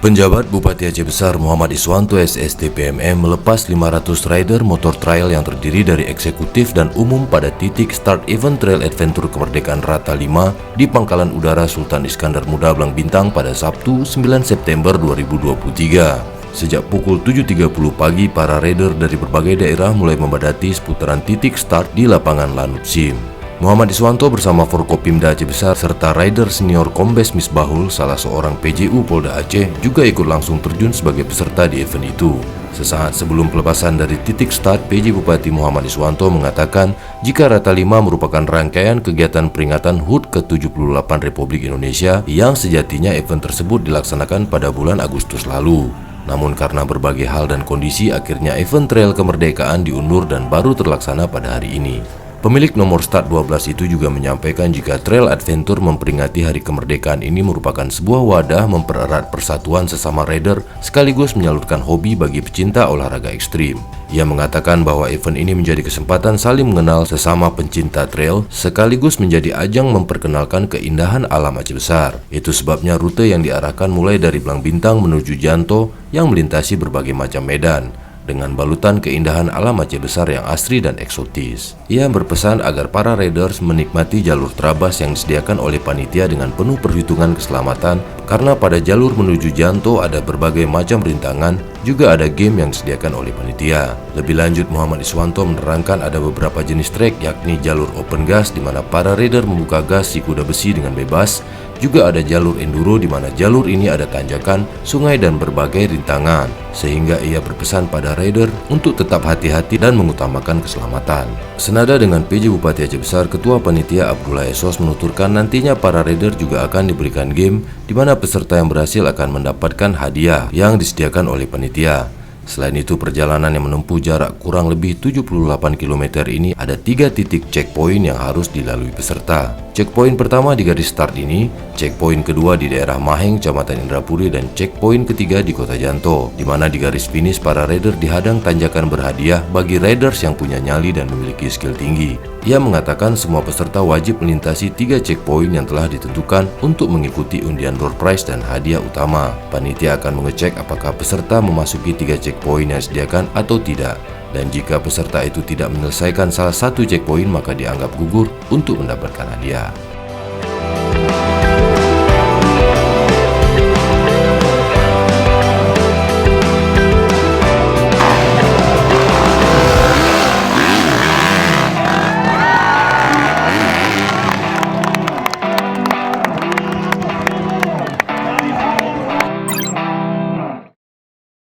Penjabat Bupati Aceh Besar Muhammad Iswanto SST PMM melepas 500 rider motor trail yang terdiri dari eksekutif dan umum pada titik start event Trail Adventure Kemerdekaan Rata 5 di Pangkalan Udara Sultan Iskandar Muda Blang Bintang pada Sabtu 9 September 2023. Sejak pukul 7.30 pagi, para rider dari berbagai daerah mulai membadati seputaran titik start di lapangan Lanut Sim. Muhammad Iswanto bersama Forkopimda Aceh Besar serta rider senior Kombes Misbahul, salah seorang PJU Polda Aceh, juga ikut langsung terjun sebagai peserta di event itu. Sesaat sebelum pelepasan dari titik start, PJ Bupati Muhammad Iswanto mengatakan jika Rata 5 merupakan rangkaian kegiatan peringatan HUT ke-78 Republik Indonesia yang sejatinya event tersebut dilaksanakan pada bulan Agustus lalu. Namun karena berbagai hal dan kondisi, akhirnya event Trail Kemerdekaan diundur dan baru terlaksana pada hari ini. Pemilik nomor start 12 itu juga menyampaikan jika Trail Adventure memperingati Hari Kemerdekaan ini merupakan sebuah wadah mempererat persatuan sesama rider sekaligus menyalurkan hobi bagi pecinta olahraga ekstrim. Ia mengatakan bahwa event ini menjadi kesempatan saling mengenal sesama pencinta trail sekaligus menjadi ajang memperkenalkan keindahan alam Aceh Besar. Itu sebabnya rute yang diarahkan mulai dari Blang Bintang menuju Janto yang melintasi berbagai macam medan dengan balutan keindahan alam Aceh Besar yang asri dan eksotis. Ia berpesan agar para riders menikmati jalur trabas yang disediakan oleh panitia dengan penuh perhitungan keselamatan, karena pada jalur menuju Janto ada berbagai macam rintangan, juga ada game yang disediakan oleh panitia. Lebih lanjut, Muhammad Iswanto menerangkan ada beberapa jenis trek, yakni jalur open gas di mana para rider membuka gas si kuda besi dengan bebas. Juga ada jalur enduro di mana jalur ini ada tanjakan, sungai dan berbagai rintangan, sehingga ia berpesan pada rider untuk tetap hati-hati dan mengutamakan keselamatan. Senada dengan PJ Bupati Aceh Besar, Ketua Panitia Abdullah Esos menuturkan nantinya para rider juga akan diberikan game di mana peserta yang berhasil akan mendapatkan hadiah yang disediakan oleh panitia. Selain itu, perjalanan yang menempuh jarak kurang lebih 78 km ini ada 3 titik checkpoint yang harus dilalui peserta. Checkpoint pertama di garis start ini, checkpoint kedua di daerah Maheng, Kecamatan Indrapuri, dan checkpoint ketiga di Kota Janto, di mana di garis finish para rider dihadang tanjakan berhadiah bagi riders yang punya nyali dan memiliki skill tinggi. Ia mengatakan semua peserta wajib melintasi 3 checkpoint yang telah ditentukan untuk mengikuti undian door prize dan hadiah utama. Panitia akan mengecek apakah peserta memasuki 3 checkpoint yang disediakan atau tidak. Dan jika peserta itu tidak menyelesaikan salah satu checkpoint, maka dianggap gugur untuk mendapatkan hadiah.